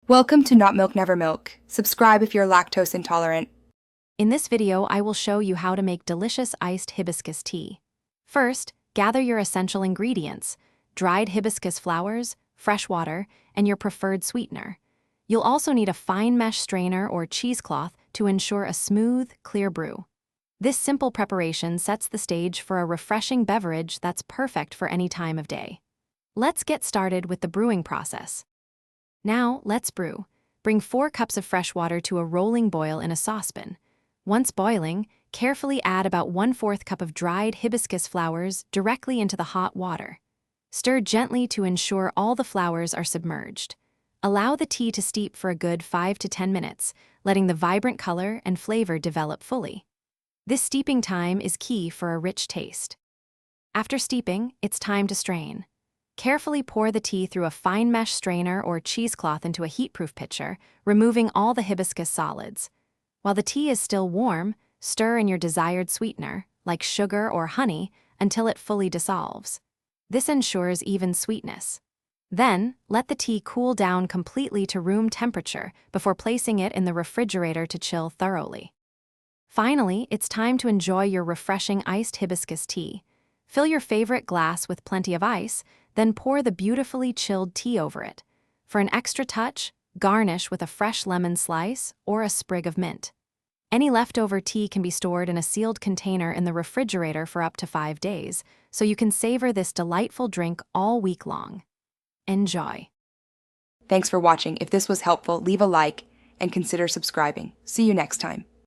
Welcome to Not Milk Never Milk. Subscribe if you're lactose intolerant. In this video, I will show you how to make delicious iced hibiscus tea. First, gather your essential ingredients: dried hibiscus flowers, fresh water, and your preferred sweetener. You'll also need a fine mesh strainer or cheesecloth to ensure a smooth, clear brew. This simple preparation sets the stage for a refreshing beverage that's perfect for any time of day. Let's get started with the brewing process. Now, let's brew. Bring 4 cups of fresh water to a rolling boil in a saucepan. Once boiling, carefully add about 1/4 cup of dried hibiscus flowers directly into the hot water. Stir gently to ensure all the flowers are submerged. Allow the tea to steep for a good 5 to 10 minutes, letting the vibrant color and flavor develop fully. This steeping time is key for a rich taste. After steeping, it's time to strain. Carefully pour the tea through a fine mesh strainer or cheesecloth into a heatproof pitcher, removing all the hibiscus solids. While the tea is still warm, stir in your desired sweetener, like sugar or honey, until it fully dissolves. This ensures even sweetness. Then, let the tea cool down completely to room temperature before placing it in the refrigerator to chill thoroughly. Finally, it's time to enjoy your refreshing iced hibiscus tea. Fill your favorite glass with plenty of ice, then pour the beautifully chilled tea over it. For an extra touch, garnish with a fresh lemon slice or a sprig of mint. Any leftover tea can be stored in a sealed container in the refrigerator for up to 5 days, so you can savor this delightful drink all week long. Enjoy. Thanks for watching. If this was helpful, leave a like and consider subscribing. See you next time.